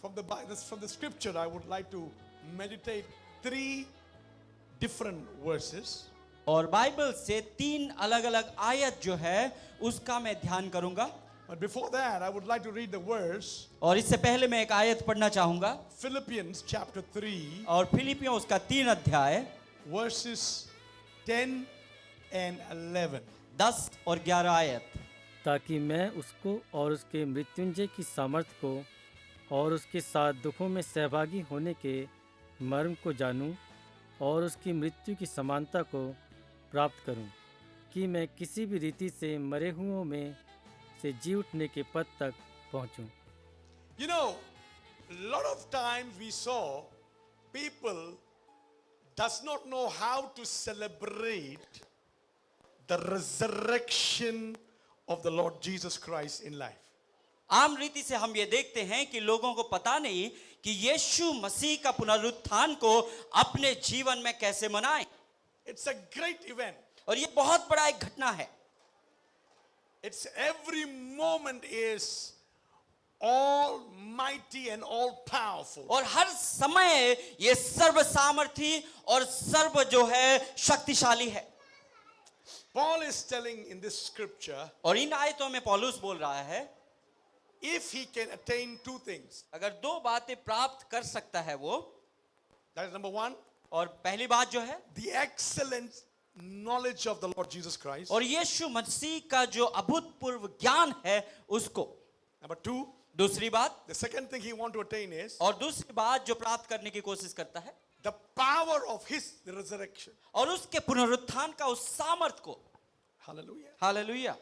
from the scripture, I would like to meditate 3 different verses. और Bible से 3 अलग-अलग आयत जो है उसका मैं ध्यान करूंगा. But before that, I would like to read the verse. और इससे पहले मैं एक आयत पढ़ना चाहूंगा. Philippians chapter 3. और फिलिपियों उसका 3 अध्याय verses 10 and 11. 10 और 11 आयत. ताकि मैं उसको और उसके मृत्युंजय की सामर्थ्य को और उसके साथ दुखों में सहभागी होने के मर्म को जानूं और उसकी मृत्यु की समानता को प्राप्त करूं, कि मैं किसी भी रीति से मरे हुओं में से जी उठने के पद तक पहुंचूं. You know, a lot of times we saw people does not know how to celebrate the resurrection of the Lord Jesus Christ in life. आम रीति से हम ये देखते हैं कि लोगों को पता नहीं कि यीशु मसीह का पुनरुत्थान को अपने जीवन में कैसे मनाएं. It's a great event. और ये बहुत बड़ा एक घटना है. It's every moment is almighty and all powerful. और हर समय ये सर्व सामर्थी और सर्व जो है शक्तिशाली है. Paul is telling in this scripture, और इन आयतों में पौलुस बोल रहा है, if he can attain 2 things. अगर 2 बातें प्राप्त कर सकता है वो, That is number 1, और पहली बात जो है the excellent knowledge of the Lord Jesus Christ. और यीशु मसीह का जो अभूतपूर्व ज्ञान है उसको. Number 2, दूसरी बात, the second thing he want to attain is और दूसरी बात जो प्राप्त करने की कोशिश करता है, the power of his resurrection. और उसके पुनरुत्थान का उस सामर्थ को. Hallelujah. Hallelujah.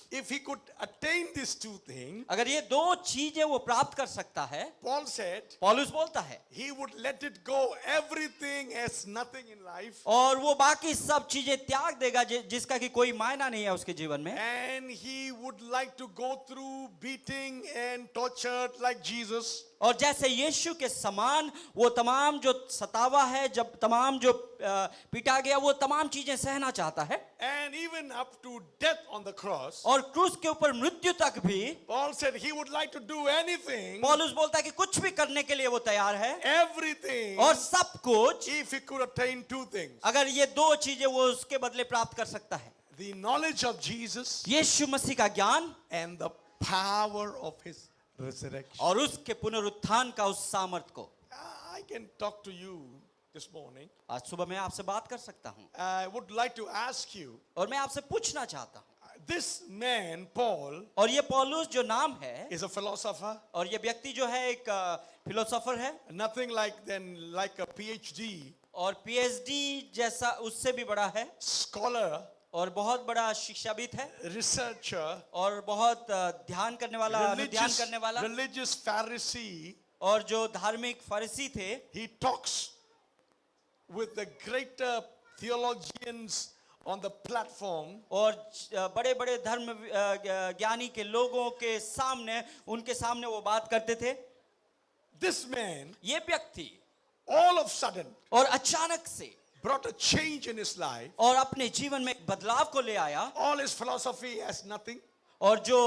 If he could attain these 2 things, अगर ये 2 चीजें वो प्राप्त कर सकता है, Paul said पौलुस बोलता है, he would let it go everything as nothing in life, और वो बाकी सब चीजें त्याग देगा जिसका कि कोई मायना नहीं है उसके जीवन में, and he would like to go through beating and tortured like Jesus. और जैसे यीशु के समान वो तमाम जो सतावा है, जब तमाम जो पीटा गया, वो तमाम चीजें सहना चाहता है, And even up to death on the cross, और क्रूस के ऊपर मृत्यु तक भी. Paul said he would like to do anything, पौलुस बोलता है कि कुछ भी करने के लिए वो तैयार है, everything, और सब कुछ, if he could attain 2 things. अगर ये 2 चीजें वो उसके बदले प्राप्त कर सकता है, The knowledge of Jesus यीशु मसीह का ज्ञान and the power of his resurrection. और उसके पुनरुत्थान का उस सामर्थ को. I can talk to you this morning. आज सुबह मैं आपसे बात कर सकता हूँ, I would like to ask you, और मैं आपसे पूछना चाहता हूँ, this man, Paul, और ये पौलुस जो नाम है, is a philosopher, और ये व्यक्ति जो है एक फिलोसोफर है, nothing like a PhD, और पीएचडी जैसा उससे भी बड़ा है, scholar, और बहुत बड़ा शिक्षाविद है, researcher, और बहुत ध्यान करने वाला, अनुध्यान करने वाला, religious Pharisee. और जो धार्मिक फरीसी थे. He talks with the greater theologians on the platform. और बड़े बड़े धर्म ज्ञानी के लोगों के सामने, उनके सामने वो बात करते थे. This man, ये व्यक्ति all of a sudden, और अचानक से brought a change in his life. और अपने जीवन में एक बदलाव को ले आया. All his philosophy as nothing. और जो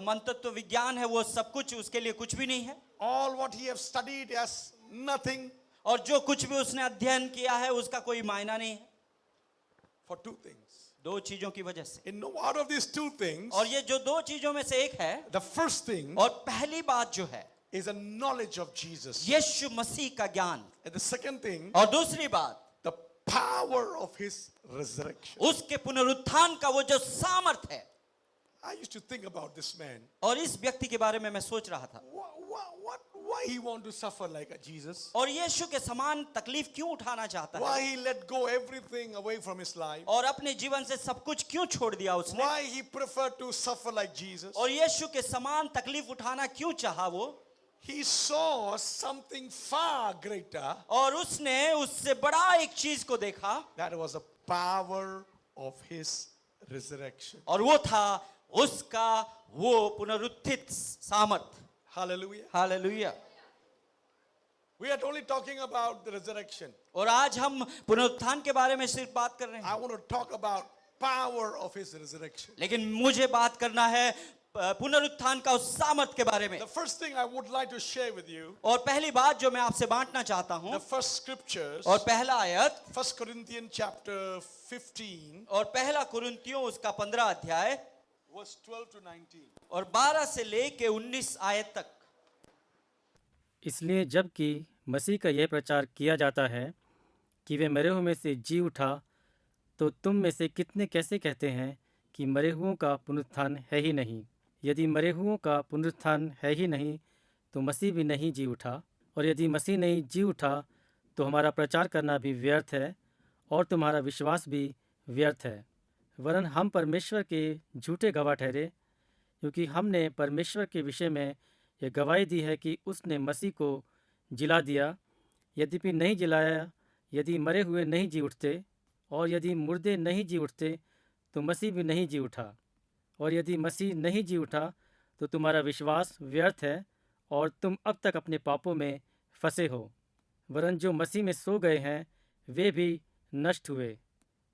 मनतत्व विज्ञान है वो सब कुछ उसके लिए कुछ भी नहीं है. All what he have studied as nothing. और जो कुछ भी उसने अध्ययन किया है उसका कोई मायना नहीं है. For 2 things. 2 चीजों की वजह से. Out of these 2 things, और ये जो 2 चीजों में से एक है, the first thing और पहली बात जो है, is a knowledge of Jesus. यीशु मसीह का ज्ञान. And the second thing, और दूसरी बात, the power of his resurrection. उसके पुनरुत्थान का वो जो सामर्थ है. I used to think about this man. और इस व्यक्ति के बारे में मैं सोच रहा था, Why he want to suffer like a Jesus? और यीशु के समान तकलीफ क्यों उठाना चाहता है, Why he let go everything away from his life? और अपने जीवन से सब कुछ क्यों छोड़ दिया उसने, Why he preferred to suffer like Jesus? और यीशु के समान तकलीफ उठाना क्यों चाहा वो. He saw something far greater. और उसने उससे बड़ा एक चीज को देखा. That was the power of his resurrection. और वो था उसका वो पुनरुत्थित सामर्थ. Hallelujah. Hallelujah. We are only talking about the resurrection. और आज हम पुनरुत्थान के बारे में सिर्फ बात कर रहे I हैं, want to talk about power of his resurrection. लेकिन मुझे बात करना है पुनरुत्थान का उस सामर्थ के बारे में। The first thing I would like to share with you, और पहली बात जो मैं आपसे बांटना चाहता हूं, the first scriptures, और पहला आयत 1 Corinthians chapter 15, और पहला कुरिन्थियों उसका 15 अध्याय verse 12 to 19. और 12 से लेके 19 आयत तक। इसलिए जबकि मसीह का यह प्रचार किया जाता है कि वे मरे हुओं में से जी उठा, तो तुम में से कितने कैसे कहते हैं कि मरे हुओं का पुनरुत्थान है ही नहीं। यदि मरे हुओं का पुनरुत्थान है ही नहीं तो मसीह भी नहीं जी उठा, और यदि मसीह नहीं जी उठा तो हमारा प्रचार करना भी व्यर्थ है और तुम्हारा विश्वास भी व्यर्थ है। वरन हम परमेश्वर के झूठे गवाह ठहरे, क्योंकि हमने परमेश्वर के विषय में यह गवाही दी है कि उसने मसीह को जिला दिया। यद्यपि नहीं जिलाया, यदि मरे हुए नहीं जी उठते और यदि मुर्दे नहीं जी उठते तो मसीह भी नहीं जी उठा, और यदि मसीह नहीं जी उठा तो तुम्हारा विश्वास व्यर्थ है और तुम अब तक अपने पापों में फंसे हो। वरन जो मसीह में सो गए हैं वे भी नष्ट हुए।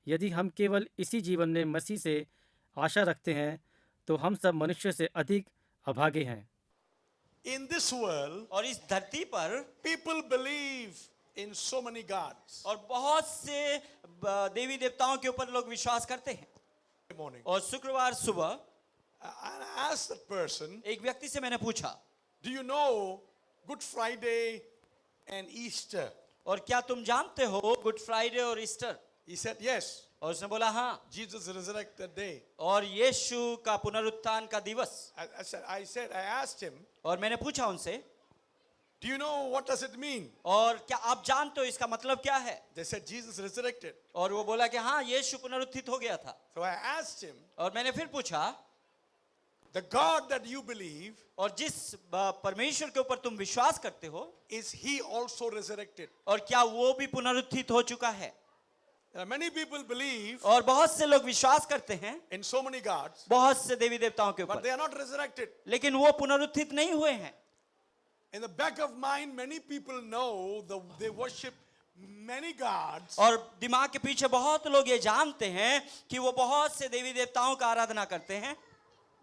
यदि हम केवल इसी जीवन में मसीह से आशा रखते हैं तो हम सब मनुष्य से अधिक अभागे हैं। In this world, और इस धरती पर people believe in so many gods. और बहुत से देवी देवताओं के ऊपर लोग विश्वास करते हैं। Morning. और शुक्रवार सुबह And I asked that person, एक व्यक्ति से मैंने पूछा, do you know Good Friday and Easter? और क्या तुम जानते हो गुड फ्राइडे और ईस्टर? He said, yes. और उसने बोला हाँ, Jesus resurrected day. और यीशु का पुनरुत्थान का दिवस। I asked him, और मैंने पूछा उनसे, do you know what does it mean? और क्या आप जानते हो इसका मतलब क्या है? They said, Jesus resurrected. और वो बोला कि हाँ, यीशु पुनरुत्थित हो गया था। So I asked him, और मैंने फिर पूछा, the God that you believe, और जिस परमेश्वर के ऊपर तुम विश्वास करते हो, is he also resurrected? और क्या वो भी पुनरुत्थित हो चुका है? Many people believe और बहुत से लोग विश्वास करते हैं in so many gods, बहुत से देवी देवताओं के but ऊपर, they are not resurrected. लेकिन वो पुनरुत्थित नहीं हुए हैं। In the back of mind, many people know they worship many gods, और दिमाग के पीछे बहुत लोग ये जानते हैं कि वो बहुत से देवी देवताओं का आराधना करते हैं,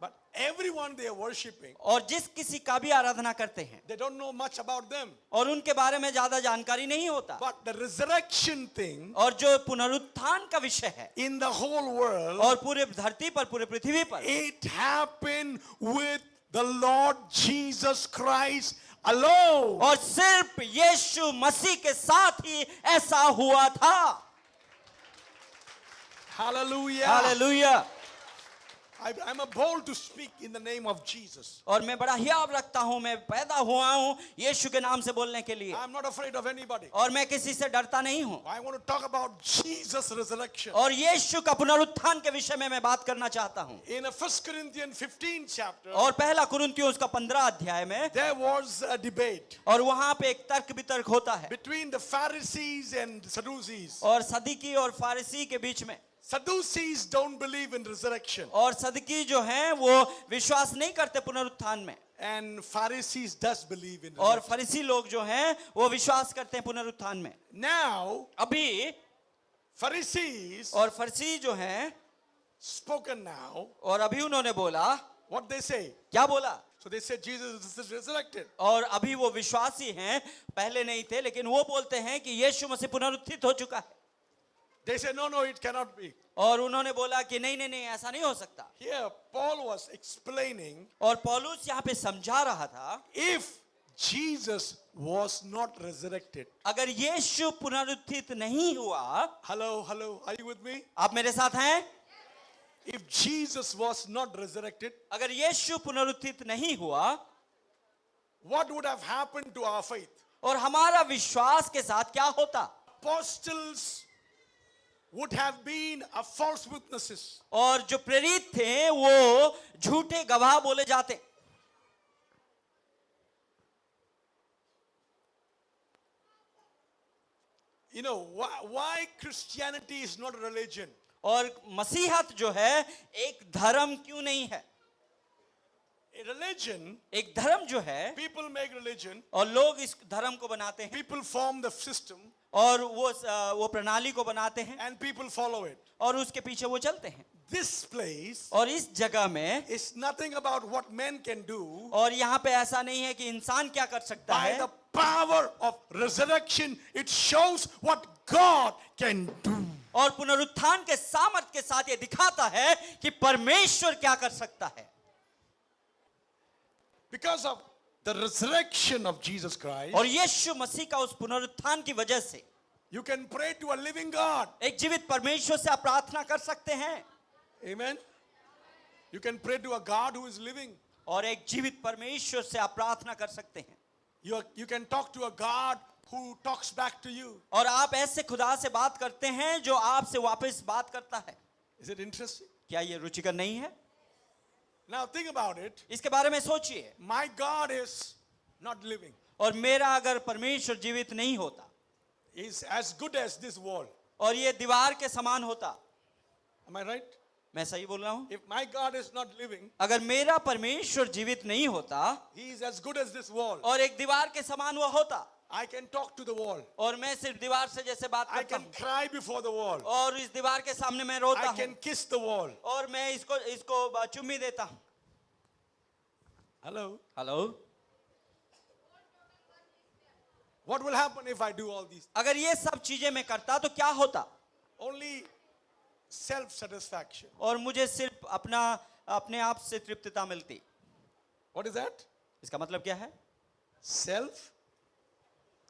but everyone they are worshiping, और जिस किसी का भी आराधना करते हैं they don't know much about them. और उनके बारे में ज्यादा जानकारी नहीं होता। But the resurrection thing और जो पुनरुत्थान का विषय है in the whole world, और पूरे धरती पर, पूरे पृथ्वी पर, it happened with the Lord Jesus Christ alone. और सिर्फ यीशु मसीह के साथ ही ऐसा हुआ था। Hallelujah. Hallelujah. I'm a bold to speak in the name of Jesus. और मैं बड़ा हियाव रखता हूँ, मैं पैदा हुआ हूँ यीशु के नाम से बोलने के लिए, I'm not afraid of anybody. और मैं किसी से डरता नहीं हूँ। I want to talk about Jesus' resurrection. और यीशु का पुनरुत्थान के विषय में मैं बात करना चाहता हूँ। In 1 Corinthians 15 chapter, और पहला कुरिन्थियों उसका 15 अध्याय में, there was a debate और वहां पे एक तर्क वितर्क होता है between the Pharisees and Sadducees. और सदुकी और फारिसी के बीच में। Sadducees don't believe in resurrection, और सदुकी जो हैं वो विश्वास नहीं करते पुनरुत्थान में, and Pharisees does believe in और resurrection. फरीसी लोग जो हैं वो विश्वास करते हैं पुनरुत्थान में। Now, अभी Pharisees और फरीसी जो हैं, spoken now, और अभी उन्होंने बोला, what they say? क्या बोला? So they said Jesus is resurrected. और अभी वो विश्वासी हैं, पहले नहीं थे, लेकिन वो बोलते हैं कि यीशु मसीह पुनरुत्थित हो चुका है। They said, no, it cannot be. और उन्होंने बोला कि नहीं नहीं नहीं, ऐसा नहीं हो सकता। Here, Paul was explaining, और पौलुस यहाँ पे समझा रहा था, if Jesus was not resurrected. अगर यीशु पुनरुत्थित नहीं हुआ, Hello, are you with me? आप मेरे साथ हैं? If Jesus was not resurrected, अगर यीशु पुनरुत्थित नहीं हुआ, what would have happened to our faith? और हमारा विश्वास के साथ क्या होता? Apostles would have been a false witnesses. और जो प्रेरित थे वो झूठे गवाह बोले जाते। You know, why Christianity is not a religion? और मसीहत जो है एक धर्म क्यों नहीं है? A religion, एक धर्म जो है, people make religion, और लोग इस धर्म को बनाते हैं, people form the system, और वो प्रणाली को बनाते हैं and people follow it. और उसके पीछे वो चलते हैं। This place और इस जगह में is nothing about what men can do. और यहाँ पे ऐसा नहीं है कि इंसान क्या कर सकता By है, the power of resurrection, it shows what God can do. और पुनरुत्थान के सामर्थ के साथ ये दिखाता है कि परमेश्वर क्या कर सकता है। Because of the resurrection of Jesus Christ, और यीशु मसीह का उस पुनरुत्थान की वजह से you can pray to a living God. एक जीवित परमेश्वर से आप प्रार्थना कर सकते हैं, Amen. You can pray to a God who is living. और एक जीवित परमेश्वर से आप प्रार्थना कर सकते हैं, You can talk to a God who talks back to you. और आप ऐसे खुदा से बात करते हैं जो आपसे वापस बात करता है। Is it interesting? क्या ये रुचिकर नहीं है? Now think about it. इसके बारे में सोचिए। My God is not living. और मेरा अगर परमेश्वर जीवित नहीं होता Is as good as this wall. और ये दीवार के समान होता, Am I right? मैं सही बोल रहा हूं? If my God is not living, अगर मेरा परमेश्वर जीवित नहीं होता He is as good as this wall. और एक दीवार के समान वो होता, I can talk to the wall. और मैं सिर्फ दीवार से जैसे बात I करता can हूं, cry before the wall. और इस दीवार के सामने मैं रोता I हूं, can kiss the wall. और मैं इसको चुम्मी देता हूं। Hello. Hello, What will happen if I do all these? अगर ये सब चीजें मैं करता तो क्या होता? Only self-satisfaction. और मुझे सिर्फ अपने आप से तृप्तता मिलती। What is that? इसका मतलब क्या है?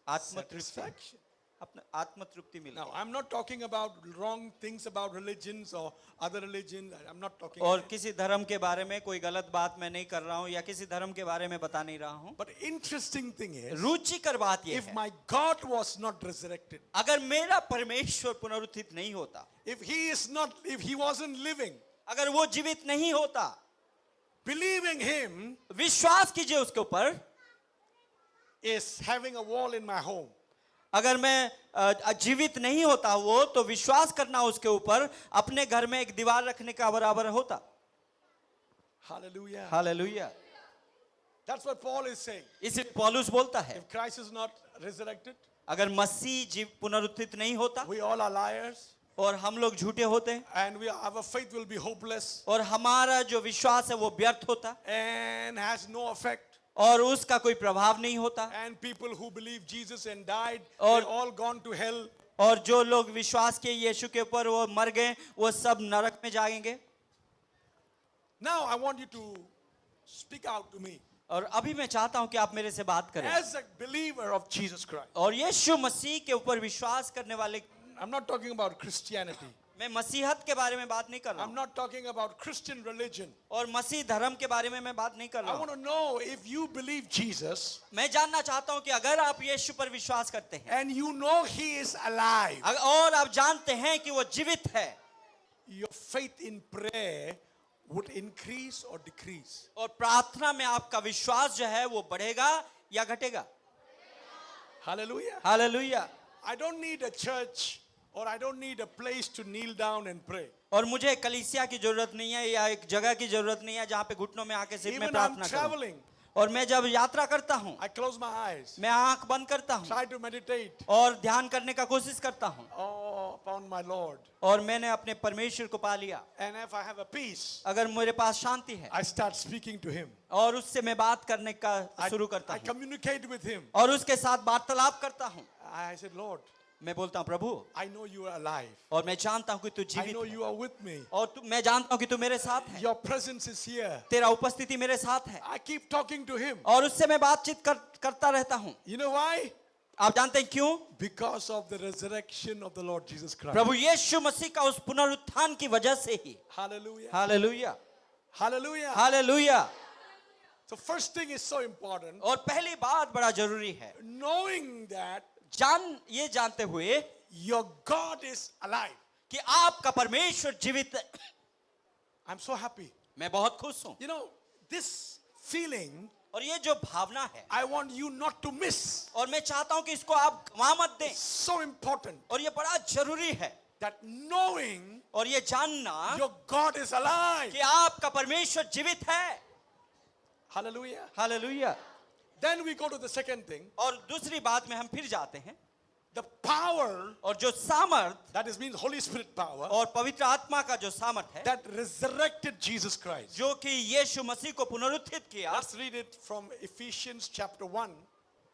आत्मतृप्ति, Self-satisfaction. अपना आत्मतृप्ति मिलती। Now, I'm not talking about wrong things about religions or other religions. I'm not talking. और किसी धर्म के बारे में कोई गलत बात मैं नहीं कर रहा हूं या किसी धर्म के बारे में बता नहीं रहा हूं। But interesting thing is, रुचिकर बात यह if है, my God was not resurrected, अगर मेरा परमेश्वर पुनरुत्थित नहीं होता, if he wasn't living, अगर वो जीवित नहीं होता, believing him विश्वास कीजिए उसके ऊपर, is having a wall in my home. अगर मैं जीवित नहीं होता वो, तो विश्वास करना उसके ऊपर अपने घर में एक दीवार रखने का बराबर होता। Hallelujah. Hallelujah. That's what Paul is saying. इसलिए पौलुस बोलता है, If Christ is not resurrected, अगर मसीह जीव पुनरुत्थित नहीं होता we all are liars और हम लोग झूठे होते and our faith will be hopeless और हमारा जो विश्वास है वो व्यर्थ होता and has no effect. और उसका कोई प्रभाव नहीं होता, And people who believe Jesus and died, और- they all gone to hell. और जो लोग विश्वास किए यीशु के ऊपर वो मर गए, वो सब नरक में जाएंगे। Now I want you to speak out to me और अभी मैं चाहता हूं कि आप मेरे से बात करें, as a believer of Jesus Christ. और यीशु मसीह के ऊपर विश्वास करने वाले, I'm not talking about Christianity. मैं मसीहत के बारे में बात नहीं कर रहा I'm हूं, not talking about Christian religion. और मसीह धर्म के बारे में मैं बात नहीं कर I रहा want हूं। to know if you believe Jesus मैं जानना चाहता हूं कि अगर आप यीशु पर विश्वास करते हैं and you know he is alive, और आप जानते हैं कि वो जीवित है, your faith in prayer would increase or decrease. और प्रार्थना में आपका विश्वास जो है वो बढ़ेगा या घटेगा। Hallelujah. Hallelujah. I don't need a church or I don't need a place to kneel down and pray. और मुझे कलीसिया की जरूरत नहीं है या एक जगह की जरूरत नहीं है जहाँ पे घुटनों में आके सिर्फ मैं Even I'm प्रार्थना करूं। traveling, और मैं जब यात्रा करता हूँ, I close my eyes, मैं आंख बंद करता हूँ try to meditate और ध्यान करने का कोशिश करता हूँ, upon my Lord. और मैंने अपने परमेश्वर को पा लिया। And if I have a peace, अगर मेरे पास शांति है I start speaking to him. और उससे मैं बात करने का शुरू करता I हूँ communicate with him. और उसके साथ वार्तालाप करता हूँ। I said, Lord, मैं बोलता हूँ, प्रभु, I know you are alive. और मैं जानता हूँ कि तू I जीवित know है, you are with me. और मैं जानता हूँ कि तू मेरे साथ है, Your presence is here. तेरा उपस्थिति मेरे साथ है, I keep talking to him. और उससे मैं बातचीत करता रहता हूँ। You know why? आप जानते हैं क्यों? Because of the resurrection of the Lord Jesus Christ. प्रभु यीशु मसीह का उस पुनरुत्थान की वजह से ही। Hallelujah. Hallelujah, Hallelujah. Hallelujah. So first thing is so important. और पहली बात बड़ा जरूरी है, Knowing that ये जानते हुए your God is alive. कि आपका परमेश्वर जीवित है। I'm so happy. मैं बहुत खुश हूँ, You know, this feeling, और ये जो भावना है, I want you not to miss. और मैं चाहता हूँ कि इसको आप गंवा मत दें, So important और ये बड़ा जरूरी है। that knowing और ये जानना your God is alive. कि आपका परमेश्वर जीवित है। Hallelujah. Hallelujah. Then we go to the second thing. और दूसरी बात में हम फिर जाते हैं, the power, और जो सामर्थ that is means Holy Spirit power, और पवित्र आत्मा का जो सामर्थ है that resurrected Jesus Christ. जो कि यीशु मसीह को पुनरुत्थित किया। Let's read it from Ephesians chapter 1,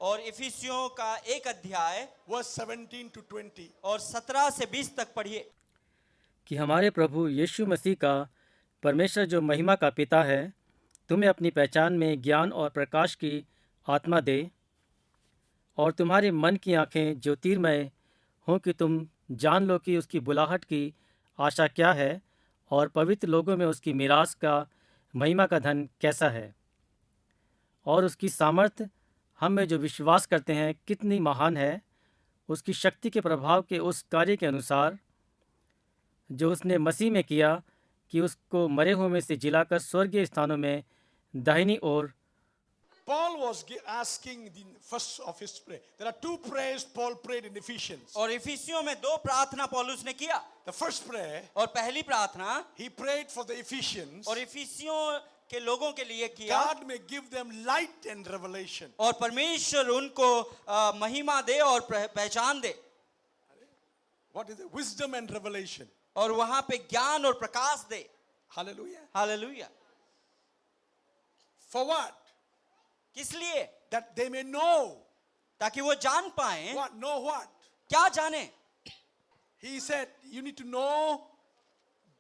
और इफिसियों का 1 अध्याय verse 17 to 20. और 17 से 20 तक पढ़िए। कि हमारे प्रभु यीशु मसीह का परमेश्वर जो महिमा का पिता है तुम्हें अपनी पहचान में ज्ञान और प्रकाश की आत्मा दे और तुम्हारे मन की आंखें ज्योतिर्मय हों कि तुम जान लो कि उसकी बुलाहट की आशा क्या है और पवित्र लोगों में उसकी मिरास का महिमा का धन कैसा है और उसकी सामर्थ हम में जो विश्वास करते हैं कितनी महान है उसकी शक्ति के प्रभाव के उस कार्य के अनुसार जो उसने मसीह में किया कि उसको मरे हुए में से जिलाकर स्वर्गीय स्थानों में दाहिनी ओर। Paul was asking the first of his prayer. There are two prayers Paul prayed in Ephesians. और इफिसियों में 2 प्रार्थना पौलुस ने किया। The first prayer, और पहली प्रार्थना he prayed for the Ephesians. और इफिसियों के लोगों के लिए किया God may give them light and revelation. और परमेश्वर उनको महिमा दे और पहचान दे What is it? Wisdom and revelation. और वहां पे ज्ञान और प्रकाश दे। Hallelujah. हालेलुया। For what? किस लिए? That they may know. ताकि वो जान पाए। What? Know what? क्या जाने? He said, you need to know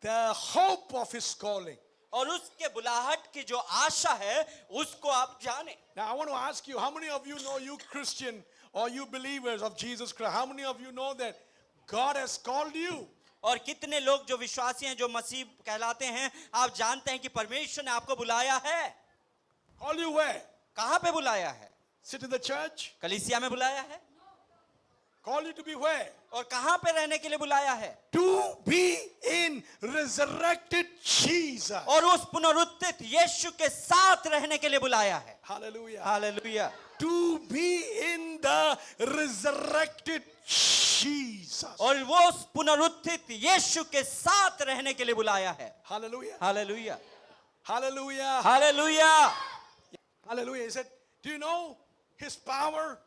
the hope of his calling. और उसके बुलाहट की जो आशा है उसको आप जाने। Now I want to ask you, how many of you know, you Christian or you believers of Jesus Christ, how many of you know that God has called you? और कितने लोग जो विश्वासी हैं जो मसीह कहलाते हैं आप जानते हैं कि परमेश्वर ने आपको बुलाया है? Call you where? कहां पे बुलाया है? Sit in the church? कलीसिया में बुलाया है? Call you to be where? और कहां पे रहने के लिए बुलाया है? To be in resurrected Jesus. और उस पुनरुत्थित यीशु के साथ रहने के लिए बुलाया है। Hallelujah. Hallelujah. To be in the resurrected Jesus. और वो उस पुनरुत्थित यीशु के साथ रहने के लिए बुलाया है। Hallelujah. Hallelujah. Hallelujah. Hallelujah. Hallelujah. He said, do you know his power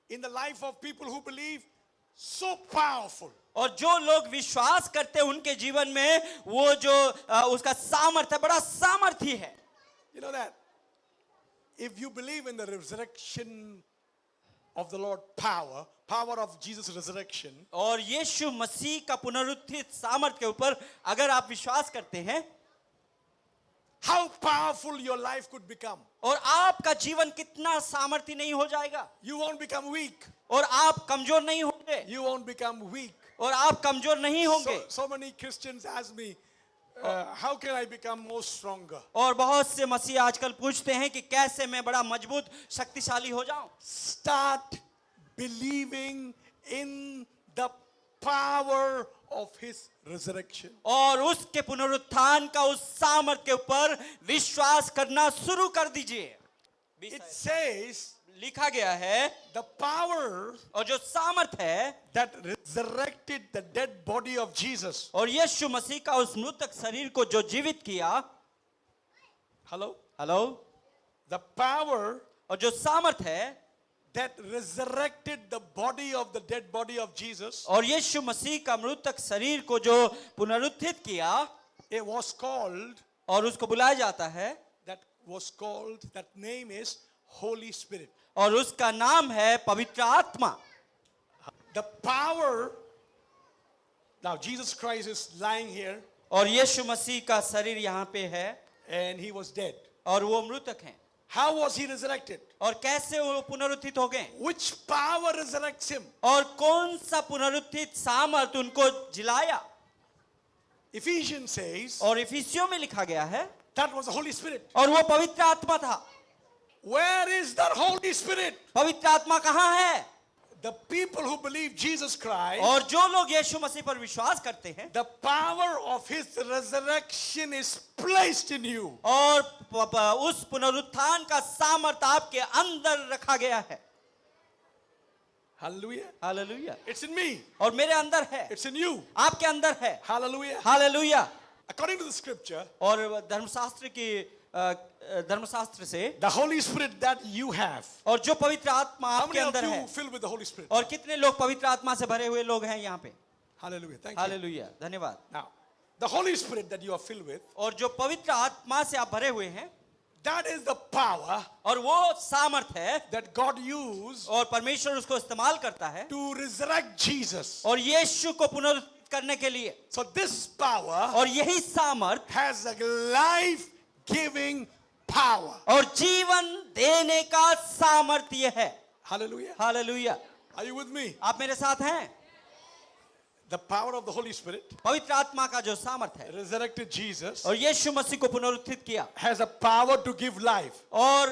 in the life of people who believe? So powerful. और जो लोग विश्वास करते हैं उनके जीवन में वो जो उसका सामर्थ्य बड़ा सामर्थी है। You know that if you believe in the resurrection of the Lord power of Jesus' resurrection, और यीशु मसीह का पुनरुत्थित सामर्थ्य के ऊपर अगर आप विश्वास करते हैं how powerful your life could become. और आपका जीवन कितना सामर्थ्य नहीं हो जाएगा। You won't become weak. और आप कमजोर नहीं होंगे। You won't become weak. और आप कमजोर नहीं होंगे। So many Christians ask me, how can I become more stronger? और बहुत से मसीह आजकल पूछते हैं कि कैसे मैं बड़ा मजबूत शक्तिशाली हो जाऊं। Start believing in the power of his resurrection. और उसके पुनरुत्थान का उस सामर्थ्य के ऊपर विश्वास करना शुरू कर दीजिए। It says लिखा गया है the power और जो सामर्थ है that resurrected the dead body of Jesus. और यीशु मसीह का उस मृतक शरीर को जो जीवित किया। Hello? हेलो। The power और जो सामर्थ है that resurrected the body of the dead body of Jesus. और यीशु मसीह का मृतक शरीर को जो पुनरुत्थित किया It was called, और उसको बुलाया जाता है that name is Holy Spirit. और उसका नाम है पवित्र आत्मा। The power, now Jesus Christ is lying here और यीशु मसीह का शरीर यहाँ पे है and he was dead. और वो मृतक हैं। How was he resurrected? और कैसे वो पुनरुत्थित हो गए? Which power resurrects him? और कौन सा पुनरुत्थित सामर्थ उनको जिलाया? Ephesians says और इफिसियों में लिखा गया है that was the Holy Spirit. और वो पवित्र आत्मा था। Where is that Holy Spirit? पवित्र आत्मा कहाँ है? The people who believe Jesus Christ, और जो लोग यीशु मसीह पर विश्वास करते हैं the power of his resurrection is placed in you. और उस पुनरुत्थान का सामर्थ आपके अंदर रखा गया है। Hallelujah. Hallelujah. It's in me. और मेरे अंदर है। It's in you. आपके अंदर है। Hallelujah. Hallelujah. According to the scripture, और धर्मशास्त्र से the Holy Spirit that you have. और जो पवित्र आत्मा How आपके many of अंदर you है filled with the Holy Spirit? और कितने लोग पवित्र आत्मा से भरे हुए लोग हैं यहाँ पे? Hallelujah. Thank you. हालेलुया, धन्यवाद। Now, the Holy Spirit that you are filled with, और जो पवित्र आत्मा से आप भरे हुए हैं that is the power और वो सामर्थ है that God used और परमेश्वर उसको इस्तेमाल करता है to resurrect Jesus. और यीशु को पुनरुत्थित करने के लिए। So this power और यही सामर्थ has a life-giving power. और जीवन देने का सामर्थ्य ये है। Hallelujah. Hallelujah, Are you with me? आप मेरे साथ हैं? The power of the Holy Spirit पवित्र आत्मा का जो सामर्थ है resurrected Jesus और यीशु मसीह को पुनरुत्थित किया has a power to give life. और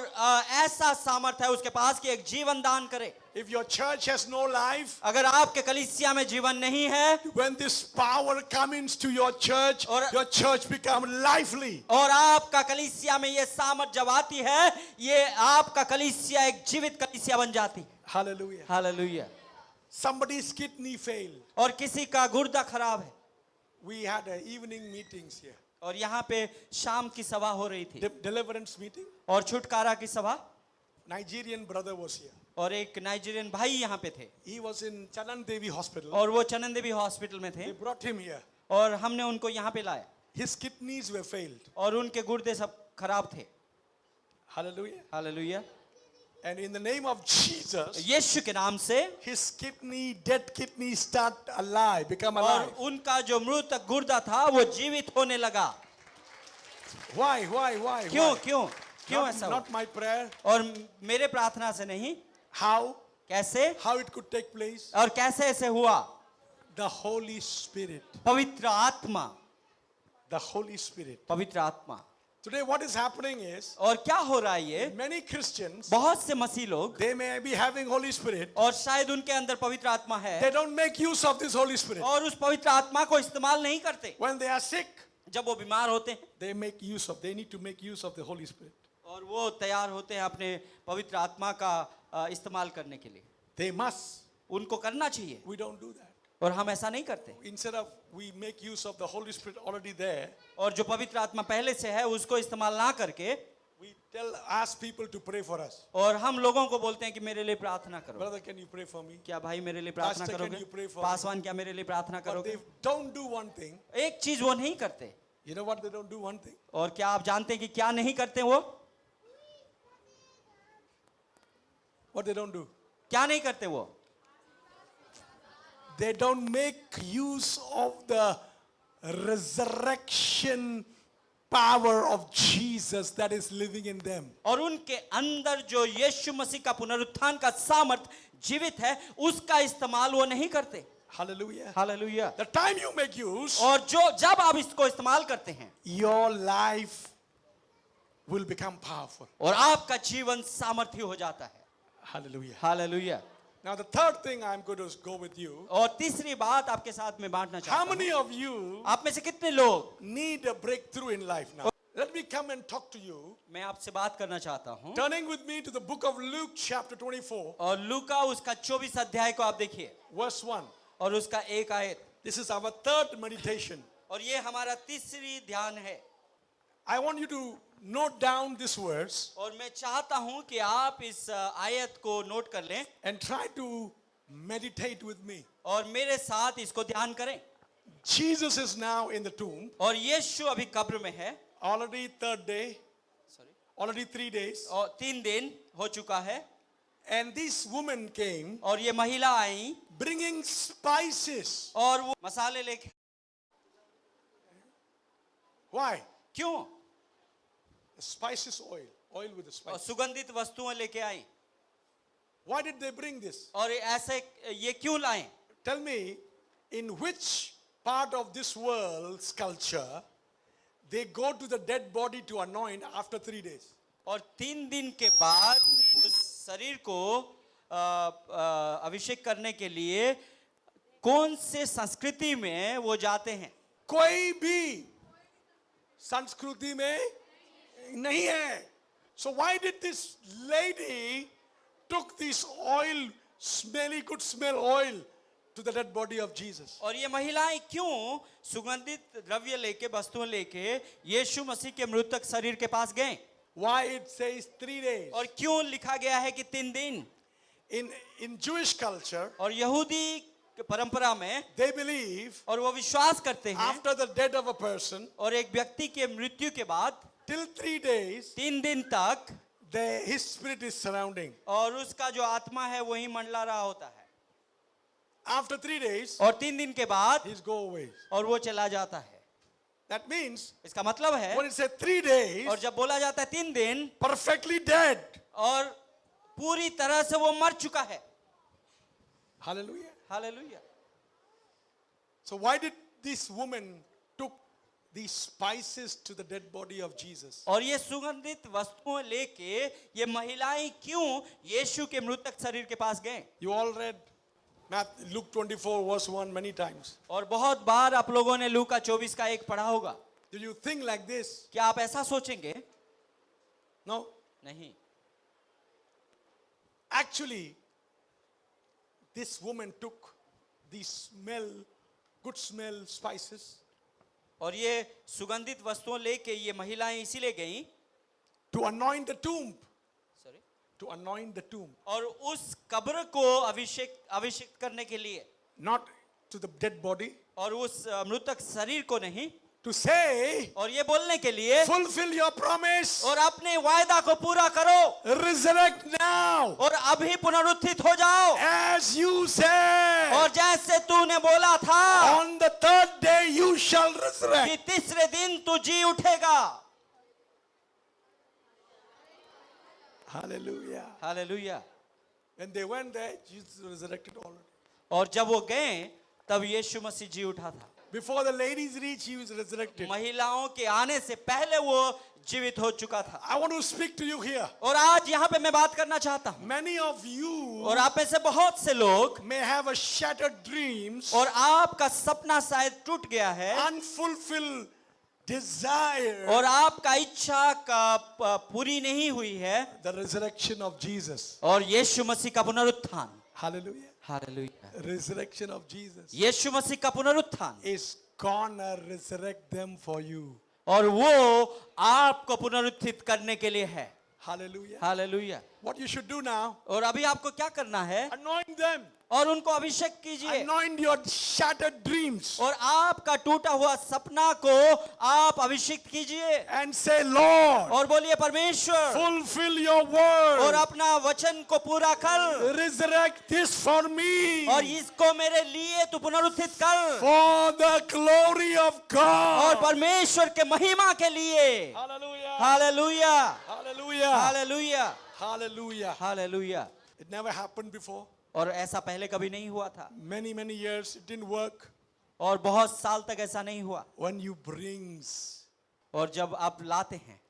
ऐसा सामर्थ है उसके पास कि एक जीवन दान करे। If your church has no life, अगर आपके कलीसिया में जीवन नहीं है when this power comes to your church become lively. और आपका कलीसिया में ये सामर्थ जब आती है, ये आपका कलीसिया एक जीवित कलीसिया बन जाती है। Hallelujah. Hallelujah. Somebody's kidney failed. और किसी का गुर्दा खराब है We had evening meetings here. और यहाँ पे शाम की सभा हो रही थी Deliverance meeting. और छुटकारा की सभा Nigerian brother was here. और एक नाइजीरियन भाई यहाँ पे थे He was in Chanan Devi Hospital. और वो चनन देवी हॉस्पिटल में थे They brought him here. और हमने उनको यहाँ पे लाया His kidneys were failed. और उनके गुर्दे सब खराब थे। Hallelujah. Hallelujah. And in the name of Jesus, यीशु के नाम से his dead kidney start alive, become और alive. उनका जो मृत गुर्दा था वो जीवित होने लगा। Why? क्यों क्यों क्यों ऐसा हुआ? Not my prayer. और मेरे प्रार्थना से नहीं, How? कैसे How it could take place? और कैसे ऐसे हुआ? The Holy Spirit. पवित्र आत्मा, The Holy Spirit. पवित्र आत्मा। Today what is happening is, और क्या हो रहा है ये? many Christians, बहुत से मसीह लोग they may be having Holy Spirit. और शायद उनके अंदर पवित्र आत्मा है They don't make use of this Holy Spirit. और उस पवित्र आत्मा को इस्तेमाल नहीं करते। When they are sick, जब वो बीमार होते हैं they need to make use of the Holy Spirit. और वो तैयार होते हैं अपने पवित्र आत्मा का इस्तेमाल करने के लिए। They must. उनको करना चाहिए We don't do that. और हम ऐसा नहीं करते। Instead of we make use of the Holy Spirit already there, और जो पवित्र आत्मा पहले से है उसको इस्तेमाल ना करके we ask people to pray for us. और हम लोगों को बोलते हैं कि मेरे लिए प्रार्थना करो। Brother, can you pray for me? क्या भाई मेरे लिए प्रार्थना Pastor, can करोगे? you pray for me? Paswan क्या मेरे लिए प्रार्थना But करोगे? they don't do one thing. एक चीज वो नहीं करते। You know what they don't do one thing? और क्या आप जानते हैं कि क्या नहीं करते वो? What they don't do? क्या नहीं करते वो? They don't make use of the resurrection power of Jesus that is living in them. और उनके अंदर जो यीशु मसीह का पुनरुत्थान का सामर्थ जीवित है उसका इस्तेमाल वो नहीं करते। Hallelujah. Hallelujah. The time you make use, और जब आप इसको इस्तेमाल करते हैं your life will become powerful. और आपका जीवन सामर्थ्य हो जाता है। Hallelujah. Hallelujah. Now the third thing I'm going to go with you. और तीसरी बात आपके साथ में बांटना How चाहता many हूं। of you आप में से कितने लोग, need a breakthrough in life now? Let me come and talk to you. मैं आपसे बात करना चाहता हूं Turning with me to the book of Luke chapter 24, और लूका उसका 24 अध्याय को आप देखिए verse 1. और उसका एक आयत। This is our third meditation. और ये हमारा तीसरी ध्यान है। I want you to note down this verse और मैं चाहता हूं कि आप इस आयत को नोट कर लें and try to meditate with me. और मेरे साथ इसको ध्यान करें। Jesus is now in the tomb, और यीशु अभी कब्र में है, already third day, already 3 days. और 3 दिन हो चुका है। And this woman came और ये महिला आई bringing spices. और वो मसाले लेके। Why? क्यों? Spices oil with the और spices. सुगंधित वस्तुएं लेके आई। Why did they bring this? और ऐसे ये क्यों लाए? Tell me, in which part of this world's culture they go to the dead body to anoint after 3 days? और 3 दिन के बाद उस शरीर को अभिषेक करने के लिए कौन से संस्कृति में वो जाते हैं? कोई भी संस्कृति में नहीं है. So why did this lady took this oil, good smell oil, to the dead body of Jesus? और ये महिलाएं क्यों सुगंधित द्रव्य लेके वस्तुएं लेके यीशु मसीह के मृतक शरीर के पास गए? Why it says 3 days? और क्यों लिखा गया है कि 3 दिन? In Jewish culture, और यहूदी परंपरा में they believe और वो विश्वास करते हैं after the death of a person, और एक व्यक्ति के मृत्यु के बाद till 3 days, 3 दिन तक his spirit is surrounding. और उसका जो आत्मा है वही मंडला रहा होता है, After 3 days, और 3 दिन के बाद he's go away. और वो चला जाता है. That means इसका मतलब है, when it says 3 days, और जब बोला जाता है 3 दिन perfectly dead. और पूरी तरह से वो मर चुका है. Hallelujah. Hallelujah. So why did this woman took these spices to the dead body of Jesus? और ये सुगंधित वस्तुएं लेके ये महिलाएं क्यों यीशु के मृतक शरीर के पास गए? You all read Luke 24 verse 1 many times. और बहुत बार आप लोगों ने लूका 24 का 1 पढ़ा होगा. Do you think like this? क्या आप ऐसा सोचेंगे? No. नहीं. Actually, this woman took these good smell spices और ये सुगंधित वस्तुएं लेके ये महिलाएं इसीलिए गईं to anoint the tomb. Sorry To anoint the tomb. और उस कब्र को अभिषेक करने के लिए, Not to the dead body. और उस मृतक शरीर को नहीं, To say, और ये बोलने के लिए fulfill your promise. और अपने वायदा को पूरा करो Resurrect now. और अभी पुनरुत्थित हो जाओ As you said. और जैसे तूने बोला था On the 3rd day you shall कि resurrect. तीसरे दिन तू जी उठेगा. Hallelujah. Hallelujah. When they went there, Jesus resurrected already. और जब वो गए तब यीशु मसीह जी उठा था. Before the ladies reached, he was resurrected. महिलाओं के आने से पहले वो जीवित हो चुका था. I want to speak to you here. और आज यहाँ पे मैं बात करना चाहता हूँ. Many of you और आप में से बहुत से लोग may have a shattered dreams, और आपका सपना शायद टूट गया है unfulfilled desire, और आपका इच्छा का पूरी नहीं हुई है, the resurrection of Jesus. और यीशु मसीह का पुनरुत्थान. Hallelujah. Hallelujah. Resurrection of Jesus यीशु मसीह का पुनरुत्थान is gonna resurrect them for you. और वो आपको पुनरुत्थित करने के लिए है. Hallelujah. Hallelujah. What you should do now, और अभी आपको क्या करना है? anoint them. और उनको अभिषेक कीजिए Anoint your shattered dreams और आपका टूटा हुआ सपना को आप अभिषेक कीजिए and say, Lord, और बोलिए परमेश्वर fulfill your और word. अपना वचन को पूरा कर Resurrect this for me और इसको मेरे लिए तू पुनरुत्थित कर for the glory of और God. परमेश्वर के महिमा के लिए. Hallelujah. Hallelujah. Hallelujah. Hallelujah. Hallelujah. Hallelujah. It never happened before. और ऐसा पहले कभी नहीं हुआ था Many years it didn't work. और बहुत साल तक ऐसा नहीं हुआ. When you brings और जब आप लाते हैं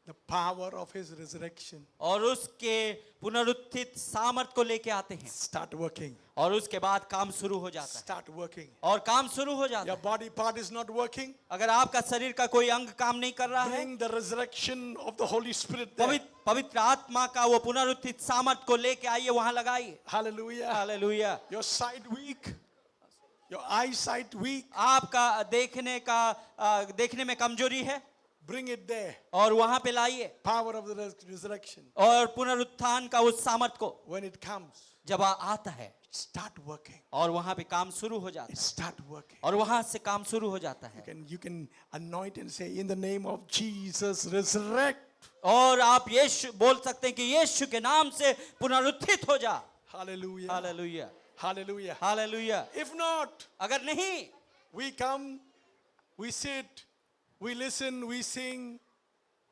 the power of his resurrection, और उसके पुनरुत्थित सामर्थ को लेके आते हैं start working. और उसके बाद काम शुरू हो जाता है Start working. और काम शुरू हो जाता Your है. body part is not working. अगर आपका शरीर का कोई अंग काम नहीं कर रहा है, Bring the resurrection of the Holy Spirit there. पवित्र आत्मा का वो पुनरुत्थित सामर्थ को लेके आइए, वहां लगाइए. Hallelujah. Hallelujah. Your sight weak. Your eyesight weak. आपका देखने में कमजोरी है Bring it there. और वहां पे लाइए Power of the resurrection. और पुनरुत्थान का उस सामर्थ को When it comes, जब आता है start working. और वहां पे काम शुरू हो जाता है Start working. और वहां से काम शुरू हो जाता है You can anoint and say, in the name of Jesus, resurrect. और आप यीशु बोल सकते हैं कि यीशु के नाम से पुनरुत्थित हो जा. Hallelujah. Hallelujah. Hallelujah. Hallelujah. If not, अगर नहीं, we come, we sit, we listen, we sing,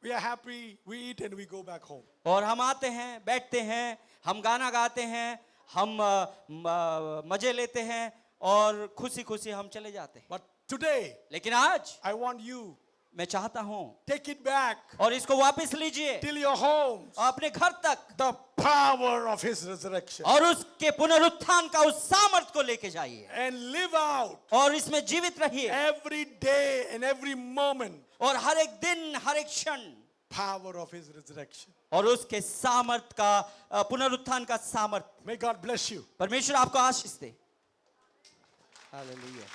we are happy, we eat and we go back home. और हम आते हैं, बैठते हैं, हम गाना गाते हैं, हम मजे लेते हैं और खुशी खुशी हम चले जाते हैं. But today, लेकिन आज I want you, मैं चाहता हूं take it back और इसको वापस लीजिए till your homes, अपने घर तक the power of his resurrection, और उसके पुनरुत्थान का उस सामर्थ को लेके जाइए and live out और इसमें जीवित रहिए every day and every moment और हर एक दिन, हर एक क्षण power of his resurrection. और उसके सामर्थ का पुनरुत्थान का सामर्थ. May God bless you. परमेश्वर आपको आशीष दे. हालेलुया